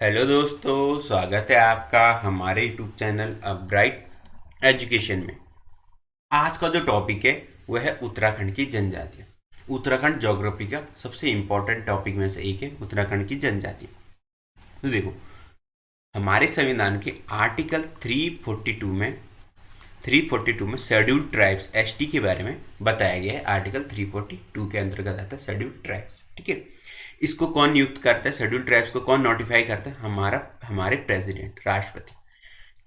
Hello दोस्तों, स्वागत है आपका हमारे यूट्यूब चैनल अपब्राइट एजुकेशन में। आज का जो टॉपिक है वह है उत्तराखंड की जनजातियाँ। उत्तराखंड ज्योग्राफी का सबसे इम्पोर्टेंट टॉपिक में से एक है उत्तराखंड की जनजातियाँ। तो देखो, हमारे संविधान के आर्टिकल 342 में शेड्यूल्ड ट्राइब्स एसटी के बारे में बताया गया है। आर्टिकल 342 के अंतर्गत आता है शेड्यूल्ड ट्राइब्स। ठीक है, इसको कौन नियुक्त करता है? शेड्यूल्ड ट्राइब्स को कौन नोटिफाई करता है? हमारे प्रेसिडेंट, राष्ट्रपति।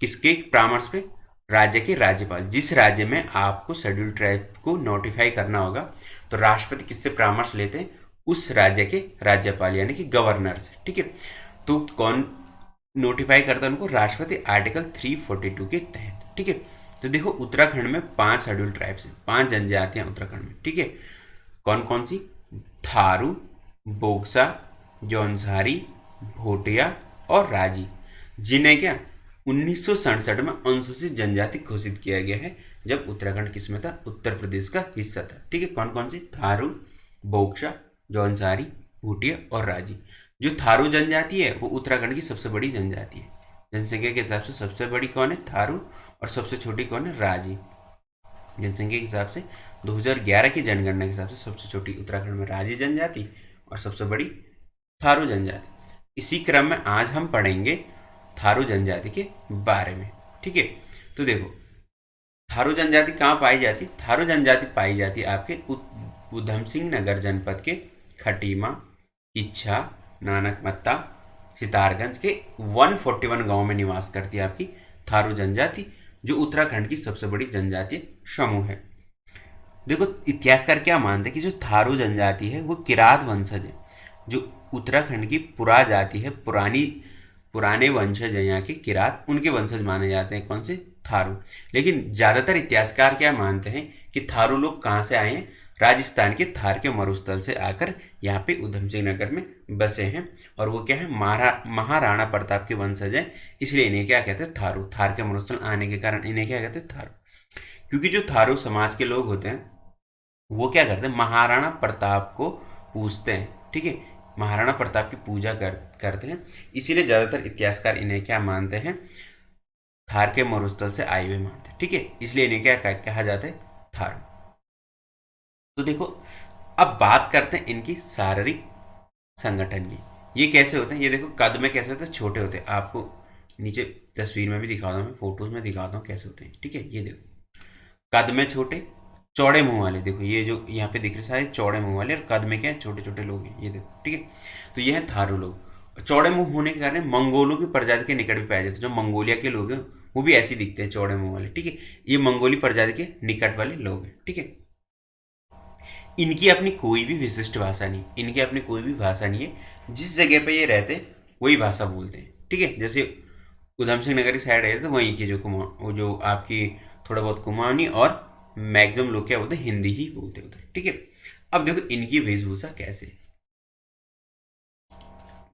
किसके परामर्श पे? राज्य के राज्यपाल। जिस राज्य में आपको शेड्यूल्ड ट्राइब को नोटिफाई करना होगा तो राष्ट्रपति किससे परामर्श लेते हैं? उस राज्य के राज्यपाल यानी कि गवर्नर से। ठीक है, तो कौन नोटिफाई करता है उनको? राष्ट्रपति, आर्टिकल 342 के तहत। ठीक है, तो देखो उत्तराखंड में 5 शेड्यूल्ड ट्राइब्स हैं, 5 जनजातियां उत्तराखंड में। ठीक है, कौन कौन सी? थारू, बोक्सा, जौनसारी, भोटिया और राजी, जिन्हें क्या 1967 में अनुसूचित जनजाति घोषित किया गया है, जब उत्तराखंड किसमें था? उत्तर प्रदेश का हिस्सा था। ठीक है, कौन कौन सी? थारू, बोक्सा, जौनसारी, भूटिया और राजी। जो थारू जनजाति है वो उत्तराखंड की सबसे बड़ी जनजाति है। जनसंख्या के हिसाब से सबसे बड़ी कौन है? थारू। और सबसे छोटी कौन है? राजी। जनसंख्या के हिसाब से 2011 की जनगणना के हिसाब से सबसे छोटी उत्तराखंड में राजी जनजाति और सबसे बड़ी थारू जनजाति। इसी क्रम में आज हम पढ़ेंगे थारू जनजाति के बारे में। ठीक है, तो देखो थारू जनजाति कहाँ पाई जाती? थारू जनजाति पाई जाती आपके उधम सिंह नगर जनपद के खटीमा, इच्छा, नानकमत्ता, सितारगंज के 141 गांव में निवास करती है आपकी थारू जनजाति, जो उत्तराखंड की सबसे बड़ी जनजातीय समूह है। देखो इतिहासकार क्या मानते हैं कि जो थारू जनजाति है वो किरात वंशज है। जो उत्तराखंड की पुरा जाति है, पुराने वंशज है यहाँ के किरात, उनके वंशज माने जाते हैं। कौन से? थारू। लेकिन ज़्यादातर इतिहासकार क्या मानते हैं कि थारू लोग कहाँ से आए हैं? राजस्थान के थार के मरुस्थल से आकर यहाँ पे उधम सिंह नगर में बसे हैं। और वो क्या है? महाराणा प्रताप के वंशज हैं, इसलिए इन्हें क्या कहते हैं? थारू। थार के मरुस्थल आने के कारण इन्हें क्या कहते हैं? थारू। क्योंकि जो थारू समाज के लोग होते हैं वो क्या करते हैं? महाराणा प्रताप को पूजते हैं। ठीक है, महाराणा प्रताप की पूजा करते हैं, इसीलिए ज़्यादातर इतिहासकार इन्हें क्या मानते हैं? थार के मरुस्थल से आए हुए मानते हैं। ठीक है, इसलिए इन्हें क्या कहा जाता है? थारू। तो देखो, अब बात करते हैं इनकी शारीरिक संगठन की। ये कैसे होते हैं? ये देखो कद में कैसे होते हैं? छोटे होते हैं। आपको नीचे तस्वीर में भी दिखाता हूँ, मैं फोटोज में दिखाता हूँ कैसे होते हैं। ठीक है, ये देखो कद में छोटे, चौड़े मुंह वाले। देखो ये जो यहाँ पे दिख रहे सारे चौड़े मुंह वाले, और कद में क्या है? छोटे छोटे लोग हैं। ये देखो, ठीक है, तो ये है थारू लोग। चौड़े मुंह होने के कारण मंगोलों की प्रजाति के निकट भी पाए जाते हैं। जो मंगोलिया के लोग हैं वो भी ऐसे दिखते हैं, चौड़े मुंह वाले। ठीक है, ये मंगोली प्रजाति के निकट वाले लोग हैं। ठीक है, इनकी अपनी कोई भी विशिष्ट भाषा नहीं, इनकी अपनी कोई भी भाषा नहीं है। जिस जगह पे ये रहते हैं वही भाषा बोलते हैं। ठीक है, जैसे उधम सिंह नगर की साइड है तो वहीं की वो जो आपकी थोड़ा बहुत कुमाऊनी और मैक्सिमम लोग क्या बोलते हैं? हिंदी ही बोलते होते हैं। ठीक है, अब देखो इनकी वेशभूषा कैसे है।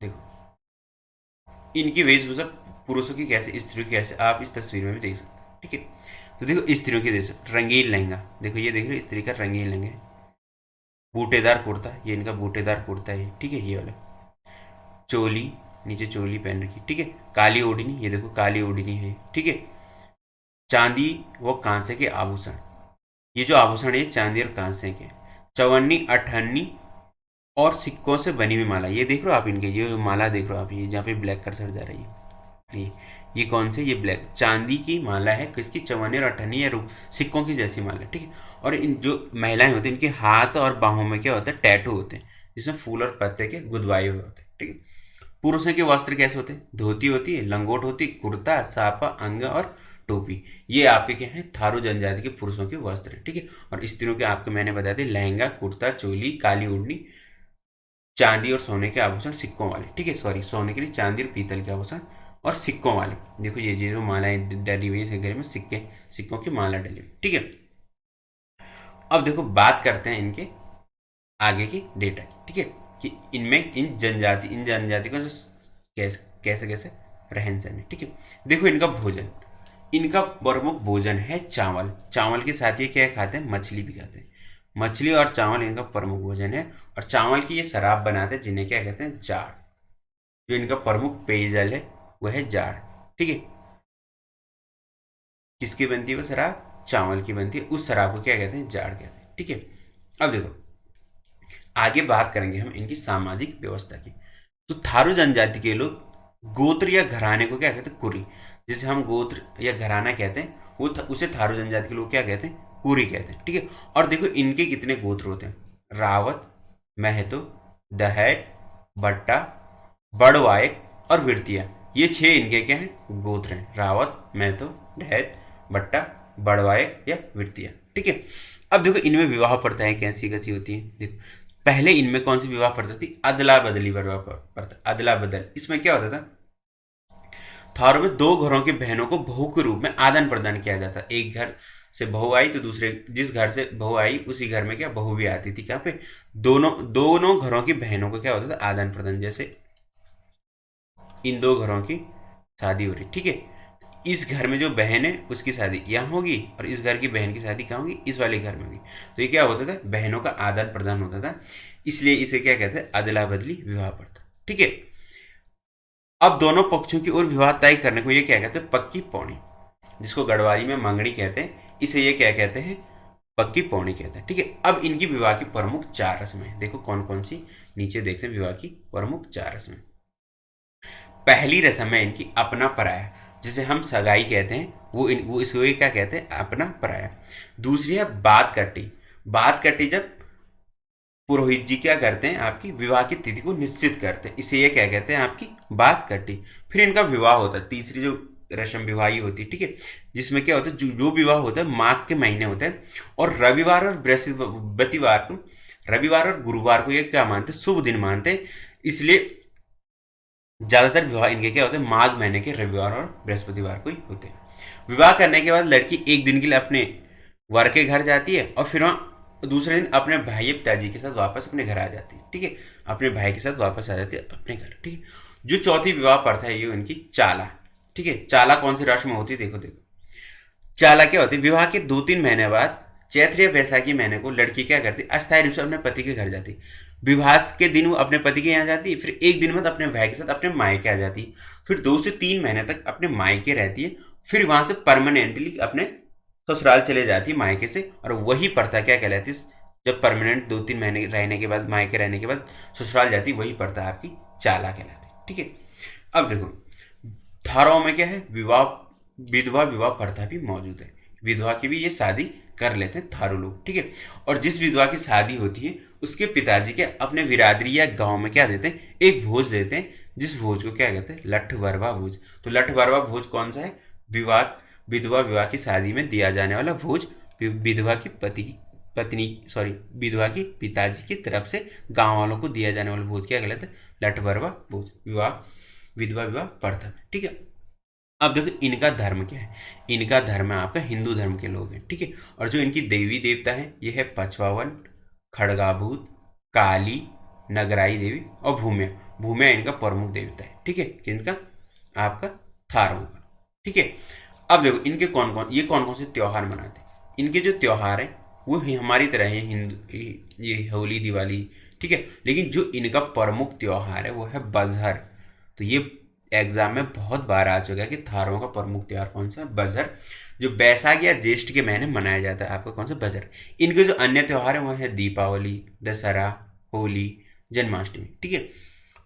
देखो इनकी वेशभूषा पुरुषों की कैसे, स्त्रियों की कैसे, आप इस तस्वीर में भी देख सकते हैं। ठीक है, तो देखो स्त्रियों की देख सकते, रंगीन लहंगा। देखो ये देख रहे हो, स्त्री का रंगीन लहंगा है। बूटेदार कुर्ता, ये इनका बूटेदार कुर्ता है। ठीक है, ये वाला चोली, नीचे चोली पहन रखी। ठीक है, काली ओढ़नी, ये देखो काली ओढ़नी है। ठीक है, चांदी व कांसे के आभूषण, ये जो आभूषण है चांदी और कांसे के। चवन्नी, अठन्नी और सिक्कों से बनी हुई माला, ये देख रहे हो आप इनके, ये माला देख रहे हो आप, ये जहाँ पे ब्लैक कर्सर जा रही है, ये कौन से? ये ब्लैक चांदी की माला है। किसकी? चवन्नी और अठन्नी या सिक्कों की जैसी माला। ठीक है, और इन जो महिलाएं होती हैं इनके हाथ और बाहों में क्या होता है? टैटू होते हैं, जिसमें फूल और पत्ते के गुदवाए हुए होते हैं। ठीक है, पुरुषों के वस्त्र कैसे होते हैं? धोती होती है, लंगोट होती है, कुर्ता, सापा, अंगा और टोपी। ये आपके क्या है? थारू जनजाति के पुरुषों के वस्त्र है। ठीक है, और स्त्रियों के आपको मैंने बता दिया, लहंगा, कुर्ता, चोली, काली ओढ़नी, चांदी और सोने के आभूषण सिक्कों वाले। ठीक है, सॉरी, सोने के लिए चांदी और पीतल के आभूषण और सिक्कों वाले। देखो ये जो मालाएं डली हुई है गले में, सिक्कों की माला डली हुई। ठीक है, अब देखो बात करते हैं इनके आगे की डेटा की। ठीक है, कि इनमें इन जनजाति का जो कैसे कैसे रहन सहन है। ठीक है, देखो इनका भोजन, इनका प्रमुख भोजन है चावल। चावल के साथ ये क्या खाते हैं? मछली भी खाते हैं। मछली और चावल इनका प्रमुख भोजन है। और चावल की ये शराब बनाते हैं जिन्हें क्या कहते हैं? जाड़। जो इनका प्रमुख पेयजल है वह है जाड़। ठीक है, किसकी बनती है वो शराब? चावल की बनती है। उस शराब को क्या कहते हैं? जाड़ कहते हैं। ठीक है, अब देखो आगे बात करेंगे हम इनकी सामाजिक व्यवस्था की। तो थारू जनजाति के लोग गोत्र या घराने को क्या कहते हैं? कुरी। जैसे हम गोत्र या घराना कहते हैं, वो उसे थारू जनजाति के लोग क्या कहते हैं? कुरी कहते हैं। ठीक है, और देखो इनके कितने गोत्र होते हैं? रावत, महतो, दहेट, भट्टा, बड़वायक और वृत्तिया। ये 6 इनके क्या हैं? गोत्र हैं। रावत, महतो, डहैत, भट्टा, बड़वायक या वृत्तिया। ठीक है, अब देखो इनमें विवाह प्रथाएं कैसी कैसी होती हैं। देखो पहले इनमें कौन सी विवाह प्रथा थी? अदला बदली विवाह प्रथा, अदला बदल। इसमें क्या होता था? थारू में 2 घरों की बहनों को बहू के रूप में आदान प्रदान किया जाता। एक घर से बहू आई तो दूसरे, जिस घर से बहू आई उसी घर में क्या बहू भी आती थी। क्या पे दोनों दोनों घरों की बहनों को क्या होता था? आदान प्रदान। जैसे इन 2 घरों की शादी हो रही, ठीक है, इस घर में जो बहन है उसकी शादी यहाँ होगी और इस घर की बहन की शादी कहाँ होगी? इस वाले घर में होगी। तो ये क्या होता था? बहनों का आदान प्रदान होता था, इसलिए इसे क्या कहते हैं? अदला बदली विवाह प्रथा। ठीक है, अब दोनों पक्षों की ओर विवाह तय करने को ये क्या कहते हैं? पक्की पौनी, जिसको गढ़वाली में मंगनी कहते हैं, इसे ये क्या कहते हैं? पक्की पौनी कहते हैं। ठीक है, अब इनकी विवाह की प्रमुख 4 रस्में देखो कौन कौन सी, नीचे देखते हैं विवाह की प्रमुख 4 रस्में। पहली रस्म है इनकी अपना पराया, जिसे हम सगाई कहते हैं, वो इसको ये क्या कहते हैं? अपना पराया। दूसरी है बात कट्टी। बात कट्टी जब पुरोहित जी क्या करते हैं? आपकी विवाह की तिथि को निश्चित करते हैं, इसे ये क्या कहते हैं? आपकी बात कट्टी। फिर इनका विवाह होता है, तीसरी जो रस्म विवाही होती है। ठीक है, जिसमें क्या होता है? जो विवाह होता है माघ के महीने होता है, और रविवार और बृहस्पतिवार को, रविवार और गुरुवार को ये क्या मानते हैं? शुभ दिन मानते हैं, इसलिए ज्यादातर विवाह इनके क्या होते हैं? माघ महीने के रविवार और बृहस्पतिवार को ही होते हैं। विवाह करने के बाद लड़की एक दिन के लिए अपने वर के घर जाती है और फिर वहाँ दूसरे दिन अपने भाई या पिताजी के साथ वापस अपने घर आ जाती है। ठीक है, अपने भाई के साथ वापस आ जाती है अपने घर। ठीक है, जो चौथी विवाह प्रथा है ये इनकी चाला। ठीक है, चाला कौन सी राशि में होती है? देखो देखो चाला क्या होती है? विवाह के 2-3 महीने बाद चैत्र या वैशाखी महीने को लड़की क्या करती? अस्थायी रूप से अपने पति के घर जाती। विवाह के दिन वो अपने पति के यहाँ जाती, फिर एक दिन बाद अपने भाई के साथ अपने मायके आ जाती, फिर 2 से 3 महीने तक अपने मायके रहती है, फिर वहां से परमानेंटली अपने ससुराल चले जाती है मायके से। और वही प्रथा क्या कहलाती है? जब परमानेंट 2-3 महीने रहने के बाद, मायके रहने के बाद ससुराल जाती, वही प्रथा आपकी चाला कहलाती है। ठीक है, अब देखो धाराओं में क्या है? विवाह, विधवा विवाह प्रथा भी मौजूद है। विधवा की भी ये शादी कर लेते हैं थारू लोग। ठीक है, और जिस विधवा की शादी होती है उसके पिताजी के अपने बिरादरी या गांव में क्या देते हैं? एक भोज देते हैं, जिस भोज को क्या कहते हैं? लठ वरवा भोज। तो लठ वरवा भोज कौन सा है? विवाह, विधवा विवाह की शादी में दिया जाने वाला भोज। विधवा की पत्नी, सॉरी, विधवा की पिताजी की तरफ से गांव वालों को दिया जाने वाला भोज क्या कहलाता है? लठ वरवा भोज, विवाह विधवा विवाह प्रथा। ठीक है, अब देखो इनका धर्म क्या है? इनका धर्म है आपका हिंदू धर्म के लोग हैं। ठीक है, और जो इनकी देवी देवता है ये है पछवावन, खड़गाभूत, काली, नगराई देवी और भूमिया। भूमिया इनका प्रमुख देवता है। ठीक है, किनका? आपका थारू का। ठीक है, अब देखो इनके ये कौन कौन से त्योहार मनाते हैं? इनके जो त्योहार है वो हमारी तरह है, हिंदू, ये होली, दिवाली। ठीक है, लेकिन जो इनका प्रमुख त्योहार है वो है बजहर। तो ये एग्जाम में बहुत बार आ चुका है कि थारों का प्रमुख त्योहार कौन सा है? बजहर, जो बैसाख या ज्येष्ठ के महीने मनाया जाता है। आपका कौन सा? बजहर। इनके जो अन्य त्योहार है वो है दीपावली, दशहरा, होली, जन्माष्टमी। ठीक है,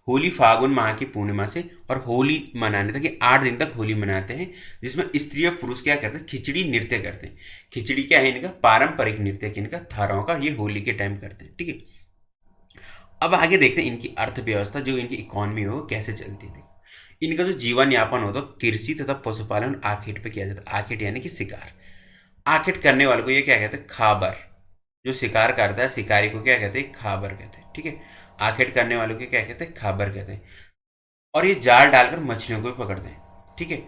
होली फागुन माह की पूर्णिमा से और होली मनाने तक, 8 दिन तक होली मनाते हैं, जिसमें स्त्री और पुरुष क्या करते हैं? खिचड़ी नृत्य करते हैं। खिचड़ी क्या है? इनका पारंपरिक नृत्य, किनका? थारों का। ये होली के टाइम करते हैं। ठीक है, अब आगे देखते हैं इनकी अर्थव्यवस्था, जो इनकी इकोनॉमी हो कैसे चलती थी। इनका जो जीवन यापन होता है कृषि तथा पशुपालन आखेट पे किया जाता है। आखेट यानी कि शिकार। आखेट करने वाले को ये क्या कहते हैं? खाबर। जो शिकार करता है शिकारी को क्या कहते हैं? खाबर कहते हैं। ठीक है, आखेट करने वालों को क्या कहते हैं? खाबर कहते हैं। और ये जाल डालकर मछलियों को भी पकड़ते हैं। ठीक है,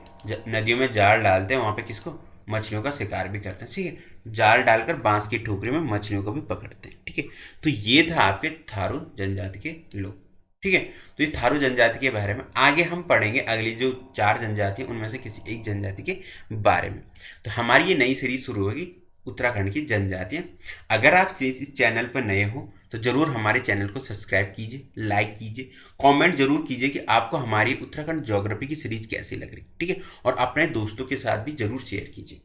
नदियों में जाल डालते हैं, वहां पे किसको? मछलियों का शिकार भी करते हैं। ठीक है, जाल डालकर बांस की ठोकरी में मछलियों को भी पकड़ते हैं। ठीक है, तो ये था आपके थारू जनजाति के लोग। ठीक है, तो ये थारू जनजाति के बारे में आगे हम पढ़ेंगे। अगली जो 4 जनजाति हैं उनमें से किसी एक जनजाति के बारे में। तो हमारी ये नई सीरीज शुरू होगी उत्तराखंड की जनजातियां। अगर आप इस चैनल पर नए हो तो ज़रूर हमारे चैनल को सब्सक्राइब कीजिए, लाइक कीजिए, कमेंट जरूर कीजिए कि आपको हमारी उत्तराखंड ज्योग्राफी की सीरीज कैसी लग रही, ठीक है। और अपने दोस्तों के साथ भी जरूर शेयर कीजिए।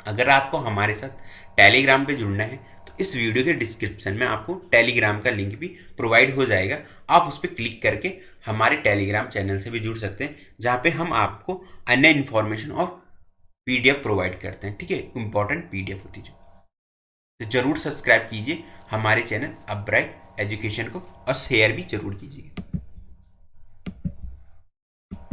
अगर आपको हमारे साथ टेलीग्राम पे जुड़ना है तो इस वीडियो के डिस्क्रिप्शन में आपको टेलीग्राम का लिंक भी प्रोवाइड हो जाएगा। आप उस पर क्लिक करके हमारे टेलीग्राम चैनल से भी जुड़ सकते हैं, जहाँ पे हम आपको अन्य इन्फॉर्मेशन और पीडीएफ प्रोवाइड करते हैं, ठीक है। इंपॉर्टेंट पीडीएफ होती है। तो जरूर सब्सक्राइब कीजिए हमारे चैनल अपब्राइट एजुकेशन को और शेयर भी जरूर कीजिए।